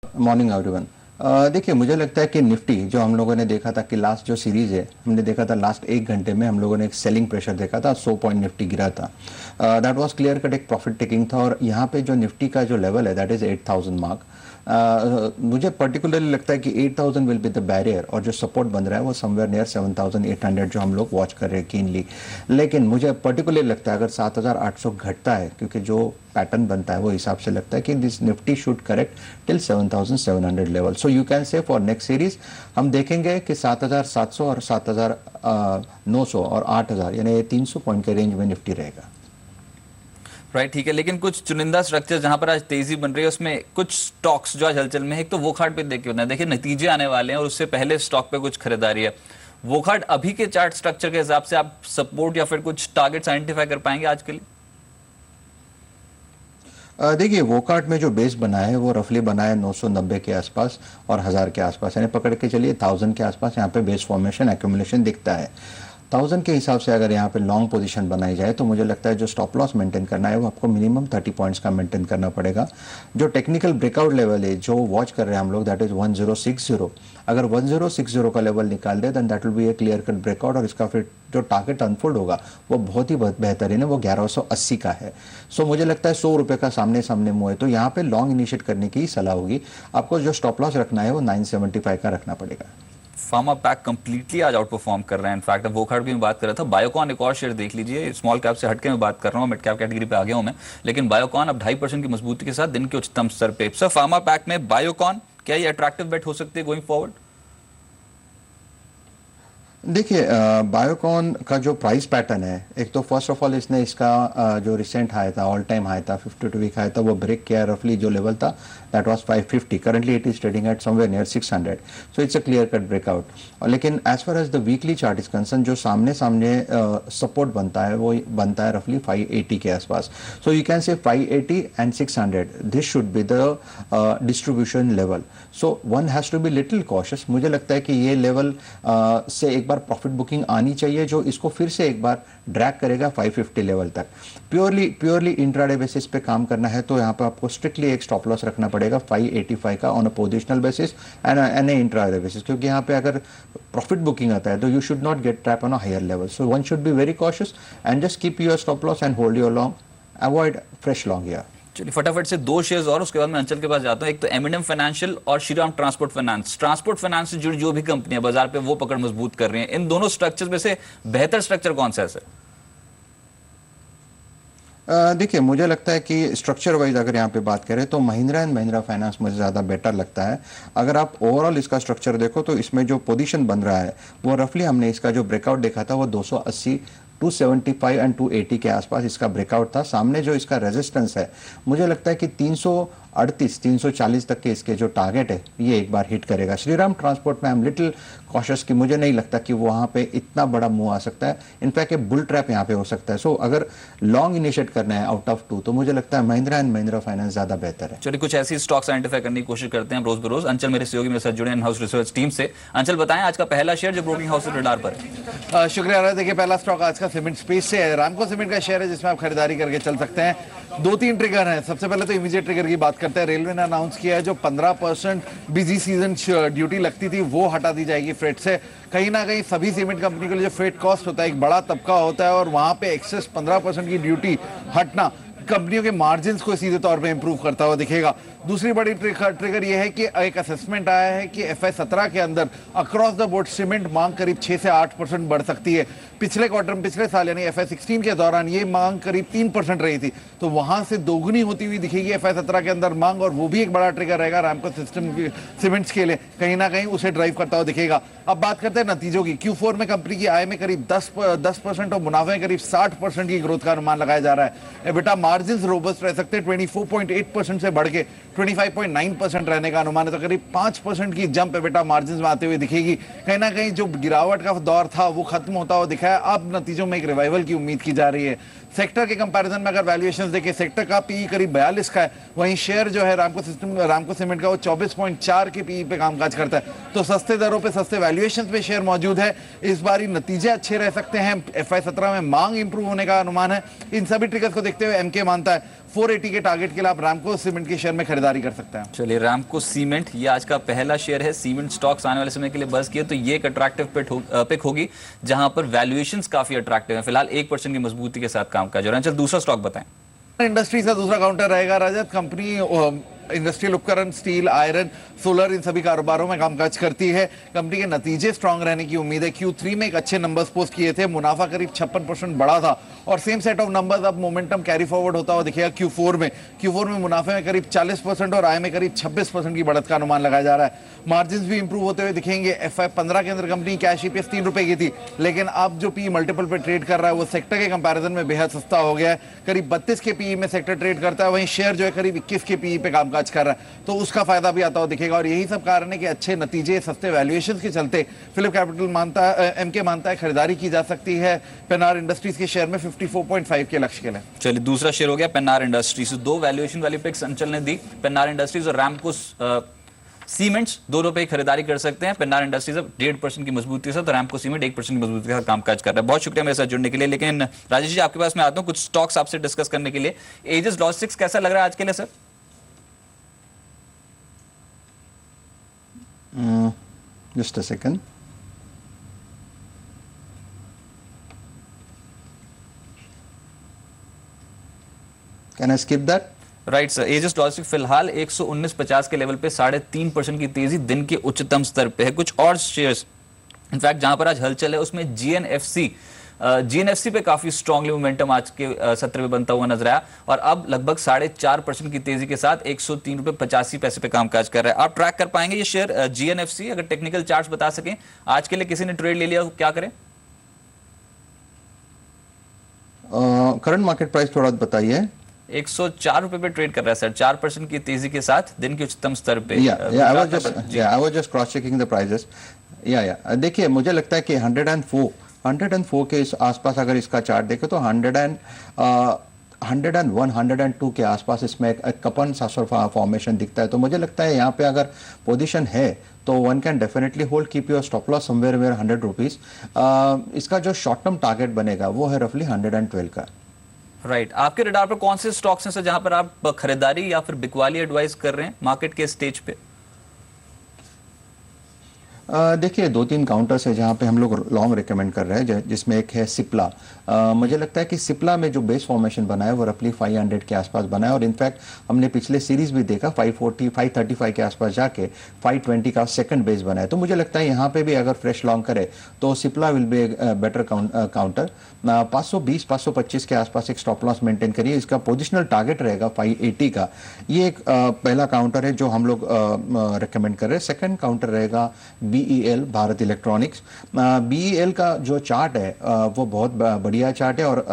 Morning everyone. देखिए, मुझे लगता है कि निफ्टी जो हम लोगों ने देखा था कि लास्ट जो सीरीज है, हमने देखा था लास्ट 1 घंटे में हम लोगों ने एक सेलिंग प्रेशर देखा था, 100 पॉइंट निफ्टी गिरा था। दैट वाज क्लियर कट एक प्रॉफिट टेकिंग था। और यहाँ पे जो निफ्टी का जो लेवल है दैट इज 8000 मार्क। मुझे पर्टिकुलरली लगता है कि 8000 विल बी द बैरियर, और जो सपोर्ट बन रहा है वो समवेयर नियर 7800 जो हम लोग वॉच कर रहे हैं कीनली। लेकिन मुझे पर्टिकुलरली लगता है अगर 7800 घटता है, क्योंकि जो पैटर्न बनता है वो हिसाब से लगता है कि this Nifty should correct till 7700 level. So you can से फॉर नेक्स्ट सीरीज हम देखेंगे कि 7700 और 7900 और 8000 यानी 300 पॉइंट के रेंज में निफ्टी रहेगा। राइट, ठीक है। लेकिन कुछ चुनिंदा स्ट्रक्चर जहां पर आज तेजी बन रही है उसमें कुछ स्टॉक्स जो आज हलचल में है, एक तो वोखार्ड पे देखिए नतीजे आने वाले हैं और उससे पहले स्टॉक पे कुछ खरीदारी है। वोखार्ड अभी के चार्ट स्ट्रक्चर के हिसाब से आप सपोर्ट या फिर कुछ टारगेट आइडेंटिफाई कर पाएंगे आज के लिए? देखिए, वोकार्ट में जो बेस बना है वो रफली बना है 990 के आसपास और 1000 के आसपास, यानी पकड़ के चलिए 1000 के आसपास यहाँ पे बेस फॉर्मेशन एक्यूमुलेशन दिखता है। 1000 के हिसाब से अगर यहाँ पे लॉन्ग पोजीशन बनाई जाए तो मुझे लगता है जो स्टॉप लॉस मेंटेन करना है वो आपको मिनिमम 30 पॉइंट्स का मेंटेन करना पड़ेगा। जो टेक्निकल ब्रेकआउट लेवल है जो वॉच कर रहे हैं हम लोग दैट इज 1060। अगर 1060 का लेवल निकाल दे then that will be a clear cut breakout, और इसका फिर जो टारगेट अनफोल्ड होगा वो बहुत ही बेहतरीन है, वो 1180 का है। सो मुझे लगता है 100 रुपये का सामने सामने मुँह है तो यहाँ पे लॉन्ग इनिशिएट करने की ही सलाह होगी। आपको जो स्टॉप लॉस रखना है वो 975 का रखना पड़ेगा। फार्मा पैक कंप्लीटली आज आउट परफॉर्म कर रहे हैं। इनफैक्ट वोखार्ड की मैं बात कर रहा था, बायोकॉन एक और शेयर देख लीजिए। स्मॉल कैप से हटके मैं बात कर रहा हूँ, मिड कैप कैटेगरी पे आ गया हूँ मैं, लेकिन बायोकॉन अब 2.5% की मजबूती के साथ दिन के उच्चतम स्तर पे। सर, फार्मा पैक में बायोकॉन क्या ये अट्रैक्टिव बेट हो सकती है गोइंग फॉरवर्ड? देखिए, बायोकॉन का जो प्राइस पैटर्न है, एक तो फर्स्ट ऑफ ऑल इसने इसका जो रिसेंट हाई था, ऑल टाइम हाई था, 52 वीक हाई था, वो ब्रेक किया। रफली जो लेवल था that was 550। Currently it is trading at somewhere near 600। So it's a clear cut breakout. और लेकिन as far as the weekly chart is concern, जो सामने सामने सपोर्ट बनता है वो बनता है रफली 580 के आसपास। So you can say 580 and 600 this should be the distribution level. So one has to be little cautious. मुझे लगता है कि ये लेवल से एक बार प्रॉफिट बुकिंग आनी चाहिए जो इसको फिर से एक बार ड्रैग करेगा 550 लेवल तक। प्योरली इंट्राडे बेसिस पे काम करना है तो यहाँ पे आपको स्ट्रिक्टली एक स्टॉप लॉस रखना पड़ेगा 585 का on a positional basis and intraday basis, क्योंकि यहाँ पे अगर प्रॉफिट बुकिंग आता है तो you should not get trap on a higher level. So one should be very cautious and just keep your stop loss and hold your long, avoid fresh long here. चलिए फटाफट से दो shares और, उसके बाद मैं अंचल के पास जाता हूं। एक तो एम&एम फाइनेंशियल और Shriram transport finance. Transport finance से जुड़ी जो भी कंपनियां बाजार पे वो पकड़ मजबूत कर रही हैं। इन दोनों स्ट्रक्चर में से बेहतर स्ट्रक्चर कौन सा है सर? देखिए, मुझे लगता है कि स्ट्रक्चर वाइज अगर यहाँ पे बात करें तो महिंद्रा एंड महिंद्रा फाइनेंस मुझे ज़्यादा बेटर लगता है। अगर आप ओवरऑल इसका स्ट्रक्चर देखो तो इसमें जो पोजीशन बन रहा है वो रफली हमने इसका जो ब्रेकआउट देखा था वो 280, 275 एंड 280 के आसपास इसका ब्रेकआउट था। सामने जो इसका रेजिस्टेंस है मुझे लगता है कि 338, 340 तक के इसके जो टारगेट है ये एक बार हिट करेगा। श्रीराम ट्रांसपोर्ट में आई एम लिटिल कॉशियस कि मुझे नहीं लगता कि वहाँ पे इतना बड़ा मूव आ सकता है। इनफैक्ट एक बुल ट्रैप यहाँ पे हो सकता है। सो अगर लॉन्ग इनिशिएट करना है आउट ऑफ 2 तो मुझे लगता है महिंद्रा एंड महिंद्रा फाइनेंस ज़्यादा बेहतर है। चलिए कुछ ऐसी स्टॉक्स आइडेंटिफाई करने की कोशिश करते हैं रोज बरोज। अंचल मेरे सहयोगी मेरे साथ जुड़े इन हाउस रिसर्च टीम से। अंचल बताएं आज का पहला शेयर जो ब्रोकिंग हाउस रडार पर है। शुक्रिया। देखिए, पहला स्टॉक आज का सीमेंट स्पेस से है। रामको सीमेंट का शेयर है जिसमें आप खरीदारी करके चल सकते हैं। 2-3 ट्रिगर हैं। सबसे पहले तो इमीडिएट ट्रिगर की बात करते हैं। रेलवे ने अनाउंस किया है जो 15% बिजी सीजन ड्यूटी लगती थी वो हटा दी जाएगी फ्रेट से। कहीं ना कहीं सभी सीमेंट कंपनी के लिए जो फ्रेट कॉस्ट होता है एक बड़ा तबका होता है और वहां पे एक्सेस 15% की ड्यूटी हटना कंपनियों के मार्जिन्स को सीधे तौर पे इंप्रूव करता हुआ दिखेगा। दूसरी बड़ी ट्रिगर यह है कि एक असेसमेंट आया है कि FY17 के अंदर अक्रॉस द बोर्ड सीमेंट मांग करीब 6 से 8% बढ़ सकती है। पिछले क्वार्टर में, पिछले साल यानी FY16 के दौरान ये मांग करीब 3% रही थी, तो वहां से दोगुनी होती हुई दिखेगी FY17 के अंदर मांग, और वो भी एक बड़ा ट्रिगर रहेगा रामको सिस्टम सीमेंट्स के लिए, कहीं ना कहीं उसे ड्राइव करता हुआ दिखेगा। अब बात करते हैं नतीजों की। Q4 में कंपनी की आय में करीब 10% और मुनाफे में करीब 60% की ग्रोथ का अनुमान लगाया जा रहा है। एबिटा मार्जिन रोबस्ट रह सकते हैं, 24.8% से बढ़ के 25.9% रहने का अनुमान है, तो करीब 5% की जंप एबिटा मार्जिन में आते हुए दिखेगी। कहीं ना कहीं जो गिरावट का दौर था वो खत्म होता हुआ दिखा है। अब नतीजों में एक रिवाइवल की उम्मीद की जा रही है। सेक्टर के कंपैरिजन में अगर वैल्यूएशंस देखें, सेक्टर का पीई करीब 42 का है, वहीं शेयर जो है रामको सीमेंट का वो 24.4 के पीई पे कामकाज करता है, तो सस्ते दरों पे सस्ते वैल्यूएशंस पे शेयर मौजूद है। इस बार नतीजे अच्छे रह सकते हैं। FY17 में मांग इंप्रूव होने का अनुमान है। इन सभी ट्रिगर्स को देखते हुए एमके मानता है 480 के टारगेट के लिए आप रामको सीमेंट के शेयर में खरीदारी कर सकते हैं। चलिए, रामको सीमेंट ये आज का पहला शेयर है। सीमेंट स्टॉक्स आने वाले समय के लिए बस किए तो ये एक अट्रैक्टिव पिक होगी जहां पर वैल्यूएशंस काफी अट्रैक्टिव है। फिलहाल 1% की मजबूती के साथ काम कर रहा है। चल दूसरा स्टॉक बताएं। इंडस्ट्री का दूसरा काउंटर रहेगा रजत। कंपनी इंडस्ट्रियल उपकरण, स्टील, आयरन, सोलर, इन सभी कारोबारों में कामकाज करती है। कंपनी के नतीजे स्ट्रांग रहने की उम्मीद है। Q3 में एक अच्छे नंबर्स पोस्ट किए थे, मुनाफा करीब 56% बढ़ा था और सेम सेट ऑफ नंबर्स अब मोमेंटम कैरी फॉरवर्ड होता हुआ दिखेगा Q4 में। Q4 में मुनाफे में करीब 40% और आय में करीब 26% की बढ़त का अनुमान लगाया जा रहा है। मार्जिन भी इंप्रूव होते हुए दिखेंगे। FY15 के अंदर कंपनी कैश EPS 3 रुपए की थी, लेकिन अब जो पी मल्टीपल पे ट्रेड कर रहा है वो सेक्टर के कंपैरिजन में बेहद सस्ता हो गया है। करीब 32 के पीई में सेक्टर ट्रेड करता है, वहीं शेयर जो है करीब 21 के पीई पे कामकाज कर रहा है, तो उसका फायदा भी आता हुआ दिखेगा। और यही सब कारण है कि अच्छे नतीजे, सस्ते वैल्यूएशन के चलते फिलिप कैपिटल MK मानता है खरीदारी की जा सकती है पेनार इंडस्ट्रीज के शेयर में 54.5 के लक्ष्य के लिए। चलिए, दूसरा शेयर हो गया पेनार इंडस्ट्रीज। दो वैल्यूएशन वाली पिक्स अंचल ने दी। पेनार इंडस्ट्रीज और रामको सीमेंट्स दोनों पे खरीदारी कर सकते हैं। पेनार इंडस्ट्रीज अब 1.5% की मजबूती से, तो रामको सीमेंट 1% की मजबूती के साथ कामकाज कर रहा है। बहुत शुक्रिया मेरे साथ जुड़ने के लिए। लेकिन राजेश जी, आपके पास मैं आता हूं कुछ स्टॉक्स आपसे डिस्कस करने के लिए। एजिस लॉजिस्टिक्स कैसा लग रहा है आज के लिए sir? Just a second. Can I skip that? Right sir. Aegis Logistics फिलहाल 119.50 के लेवल पे 3.5% की तेजी दिन के उच्चतम स्तर पे है। कुछ और शेयर्स इनफैक्ट जहां पर आज हलचल है उसमें जीएनएफसी पे काफी स्ट्रांगली मोमेंटम आज के सत्र में बनता हुआ नजर आया और अब लगभग 4.5% की तेजी के साथ 103.85 पे कामकाज कर रहा है। आप ट्रैक कर पाएंगे ये शेयर जीएनएफसी? अगर टेक्निकल चार्ट्स बता सकें आज के लिए, किसी ने ट्रेड ले लिया तो क्या करें? करंट मार्केट प्राइस थोड़ा बताइए। 104 रुपए पे ट्रेड कर रहा है सर, 4% की तेजी के साथ दिन के उच्चतम स्तर पे। I was just cross checking the prices. देखिए, मुझे लगता है कि 104 के इस आसपास अगर इसका चार्ट देखें तो 101, 102 के आसपास इसमें एक कपन सा फॉर्मेशन दिखता है। तो मुझे लगता है यहाँ पे अगर पोजीशन है तो one can definitely hold, keep your stop loss somewhere where 100 rupees. इसका जो शॉर्ट टर्म टारगेट बनेगा वो है रफली 112 का। राइट। आपके रडार पर कौन से स्टॉक्स हैं सर जहां पर आप खरीदारी या फिर बिकवाली एडवाइस कर रहे हैं मार्केट के स्टेज पे? देखिए, 2-3 काउंटर्स है जहाँ पे हम लोग लॉन्ग रिकमेंड कर रहे हैं, जिसमें एक है सिप्ला। मुझे लगता है कि सिप्ला में जो बेस फॉर्मेशन बना है वो रफली 500 के आसपास बना है और इनफैक्ट हमने पिछले सीरीज भी देखा 540, 535 के आसपास जाके 520 का सेकंड बेस बना है। तो मुझे लगता है यहाँ पे भी अगर फ्रेश लॉन्ग करे तो Cipla will be better counter. 520, 525 के आसपास एक स्टॉप लॉस मेंटेन करिए। इसका पोजिशनल टारगेट रहेगा 580 का। ये एक पहला काउंटर है जो हम लोग रिकमेंड कर रहे हैं। सेकेंड काउंटर रहेगा BEL, भारत इलेक्ट्रॉनिक्स। BEL का जो चार्ट है वो बहुत बढ़िया चार्ट है और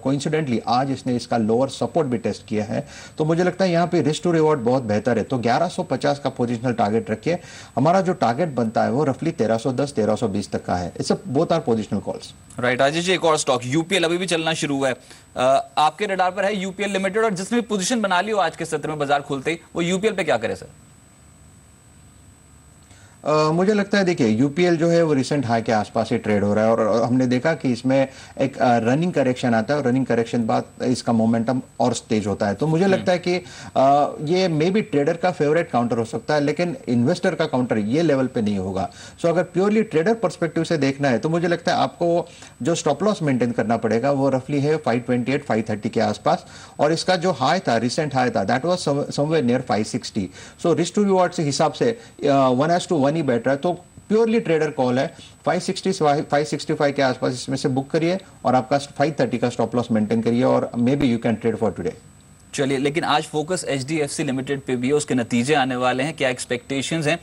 कोइंसिडेंटली आज इसने इसका लोअर सपोर्ट भी टेस्ट किया है। तो मुझे लगता है यहाँ पे रिस्क टू रिवॉर्ड बहुत बेहतर है। तो 1150 का पोजिशनल टारगेट रखिए। हमारा जो टारगेट बनता है वो रफली 1310, 1320 तक का है। It's both are positional calls. Right. Rajesh ji, एक और स्टॉक यूपीएल अभी भी चलना शुरू हुआ है। आपके रडार पर है यूपीएल लिमिटेड और जिसने भी पोजीशन बना ली हो आज के सत्र में बाजार खुलते ही, वो यूपीएल पे क्या करे सर? मुझे लगता है, देखिए, यूपीएल जो है वो रिसेंट हाई के आसपास ही ट्रेड हो रहा है और हमने देखा कि इसमें एक रनिंग करेक्शन आता है और रनिंग करेक्शन बाद इसका मोमेंटम और तेज होता है। तो मुझे लगता है कि ये मे बी ट्रेडर का फेवरेट काउंटर हो सकता है, लेकिन इन्वेस्टर का काउंटर ये लेवल पे नहीं होगा। सो अगर प्योरली ट्रेडर पर्सपेक्टिव से देखना है तो मुझे लगता है आपको जो स्टॉप लॉस मेंटेन करना पड़ेगा वो रफली है 528, 530 के आसपास और इसका जो हाई था, रिसेंट हाई था, that was somewhere near 560। So risk to reward से हिसाब से 1:1 ही बेटर है। तो प्योरली ट्रेडर कॉल है। 560 से 565 के आसपास इसमें से बुक करिए और आपका 530 का स्टॉप लॉस मेंटेन करिए और may be you can trade for today. चलिए, लेकिन आज फोकस एचडीएफसी लिमिटेड पे भी है, उसके नतीजे आने वाले हैं, क्या एक्सपेक्टेशंस हैं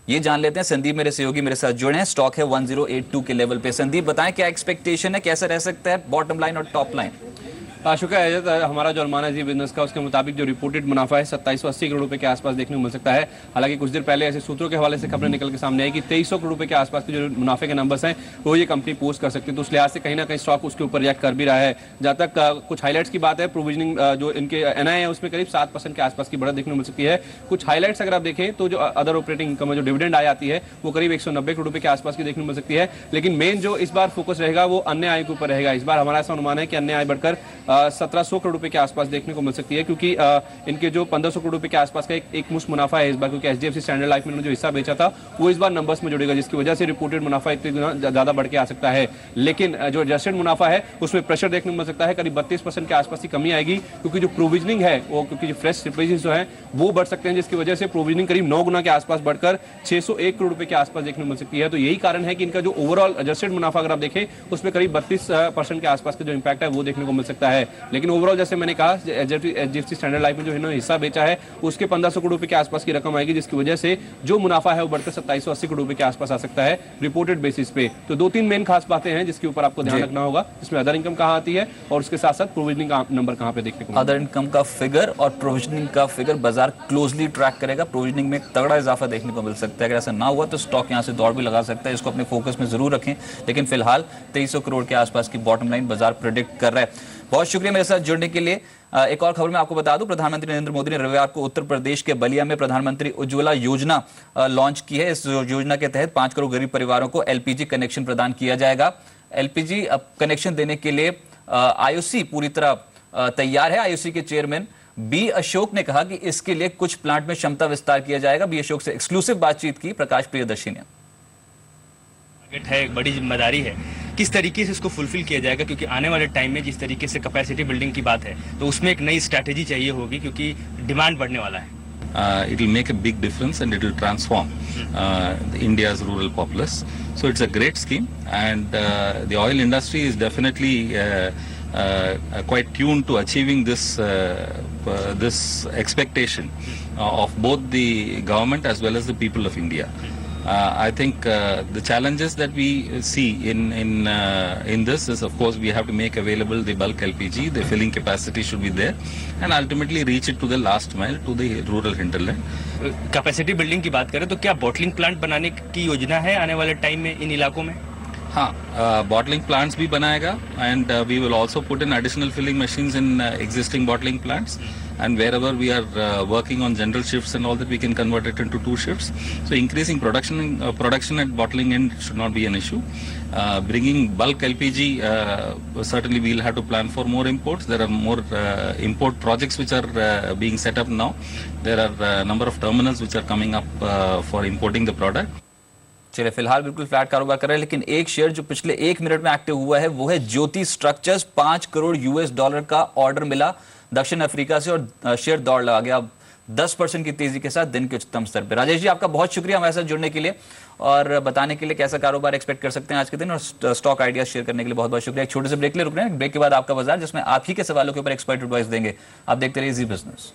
ये जान लेते हैं। संदीप मेरे सहयोगी मेरे साथ जुड़े हैं। स्टॉक है 1082 के लेवल पे। संदीप, बताएं क्या एक्सपेक्टेशन है, कैसे रह सकता है बॉटम लाइन और टॉप लाइन? शुक्र है। हमारा जो अनुमान है जी बिजनेस का, उसके मुताबिक जो रिपोर्टेड मुनाफा है 2780 करोड़ रुपए के आसपास देखने को मिल सकता है। हालांकि कुछ देर पहले ऐसे सूत्रों के हवाले से खबरें निकल के सामने आई कि 2300 करोड़ रुपए के आसपास के जो मुनाफे के नंबर्स हैं वो ये कंपनी पोस्ट कर सकती है। तो उस लिहाज से कहीं ना कहीं स्टॉक उसके ऊपर रिएक्ट कर भी रहा है। जहाँ तक कुछ हाईलाइट्स की बात है, प्रोविजनिंग जो इनके एनआई है उसमें करीब 7% के आसपास की बढ़त देखने को मिल सकती है। कुछ हाईलाइट्स अगर आप देखें तो जो अदर ऑपरेटिंग इनकम में जो डिविडेंड आय आती है वो करीब 190 करोड़ रुपए के आसपास की देखने को मिल सकती है। लेकिन मेन जो इस बार फोकस रहेगा वो अन्य आय के ऊपर रहेगा। इस बार हमारा ऐसा अनुमान है कि अन्य आय बढ़कर 1700 करोड़ रुपए के आसपास देखने को मिल सकती है, क्योंकि इनके जो 1500 करोड़ रुपए के आसपास का एक मुश्त मुनाफा है इस बार, क्योंकि एचडीएफसी स्टैंडर्ड लाइफ में उन्होंने जो हिस्सा बेचा था वो इस बार नंबर्स में जुड़ेगा, जिसकी वजह से रिपोर्टेड मुनाफा इतने गुना ज्यादा बढ़ के आ सकता है। लेकिन जो एडजस्टेड मुनाफा है उसमें प्रेशर देखने को मिल सकता है, करीब 32% के आसपास की कमी आएगी, क्योंकि जो प्रोविजनिंग है वो, क्योंकि जो फ्रेश रिप्रेजेंट जो है वो बढ़ सकते हैं, जिसकी वजह से प्रोविजनिंग करीब 9 गुना के आसपास बढ़कर 601 करोड़ रुपए के आसपास देखने को मिल सकती है। तो यही कारण है कि इनका जो ओवरऑल एडजस्टेड मुनाफा अगर आप देखें उसमें करीब 32% के आसपास का जो इंपैक्ट है वो देखने को मिल सकता है। लेकिन ओवरऑल जैसे मैंने कहा, एचडीएफसी स्टैंडर्ड लाइफ में जो इन्होंने हिस्सा बेचा है उसके 1500 करोड़ रुपए के आसपास की रकम आएगी, जिसकी वजह से जो मुनाफा है वो बढ़कर 2780 करोड़ रुपए के आसपास आ सकता है रिपोर्टेड बेसिस पे। तो 2-3 मेन खास बातें हैं जिसके ऊपर आपको ध्यान रखना होगा, जिसमें अदर इनकम कहाँ आती है और उसके साथ साथ प्रोविजनिंग का नंबर कहाँ पे देखने को। अदर इनकम का फिगर और प्रोविजनिंग का फिगर बाजार क्लोजली ट्रैक करेगा। प्रोविजनिंग में एक तगड़ा इजाफा देखने को मिल सकता है। अगर ऐसा ना हुआ तो स्टॉक यहां से दौड़ भी लगा सकता है, इसको अपने फोकस में जरूर रखें। लेकिन फिलहाल 2300 करोड़ के आसपास की बॉटम लाइन बाजार प्रेडिक्ट कर रहा है। बहुत शुक्रिया मेरे साथ जुड़ने के लिए। एक और खबर में आपको बता दूं, प्रधानमंत्री नरेंद्र मोदी ने रविवार को उत्तर प्रदेश के बलिया में प्रधानमंत्री उज्ज्वला योजना लॉन्च की है। इस योजना के तहत 5 करोड़ गरीब परिवारों को एलपीजी कनेक्शन प्रदान किया जाएगा। एलपीजी कनेक्शन देने के लिए आईओसी पूरी तरह तैयार है। आईओसी के चेयरमैन बी अशोक ने कहा कि इसके लिए कुछ प्लांट में क्षमता विस्तार किया जाएगा। बी अशोक से एक्सक्लूसिव बातचीत की प्रकाश प्रियदर्शी ने। टारगेट है, एक बड़ी जिम्मेदारी है, किस तरीके से इसको फुलफिल किया जाएगा, क्योंकि आने वाले टाइम में जिस तरीके से कैपेसिटी बिल्डिंग की बात है तो उसमें एक नई स्ट्रैटेजी चाहिए होगी, क्योंकि डिमांड बढ़ने वाला है। It will make a big difference and it will transform India's rural populace. So it's a great scheme, and the oil industry is definitely quite tuned to achieving this expectation of both the government as well as the people of India. I think the challenges that we see in this is, of course, we have to make available the bulk LPG. The filling capacity should be there, and ultimately reach it to the last mile, to the rural hinterland. Capacity building की बात करें तो क्या bottling plant बनाने की योजना है आने वाले टाइम में इन इलाकों में? हाँ, bottling plants भी बनाएगा, and we will also put in additional filling machines in existing bottling plants, and wherever we are working on general shifts and all that, we can convert it into 2 shifts. So increasing production at bottling end should not be an issue. Bringing bulk LPG, certainly we'll have to plan for more imports. There are more import projects which are being set up now. There are a number of terminals which are coming up for importing the product. चलिए, फिलहाल बिल्कुल flat कारोबार कर रहे हैं, लेकिन एक share जो पिछले 1 मिनट में एक्टिव हुआ है वो है ज्योति स्ट्रक्चर्स। 5 करोड़ US$ का ऑर्डर मिला दक्षिण अफ्रीका से और शेयर दौड़ लगा गया 10% की तेजी के साथ दिन के उच्चतम स्तर पर। राजेश जी, आपका बहुत शुक्रिया हमारे साथ जुड़ने के लिए और बताने के लिए कैसा कारोबार एक्सपेक्ट कर सकते हैं आज के दिन, और स्टॉक आइडिया शेयर करने के लिए बहुत बहुत शुक्रिया। एक छोटे से ब्रेक ले रुक रहे हैं, ब्रेक के बाद आपका बाजार जिसमें आप ही के सवालों के ऊपर एक्सपर्ट एडवाइस देंगे। आप देखते रहिए जी बिजनेस।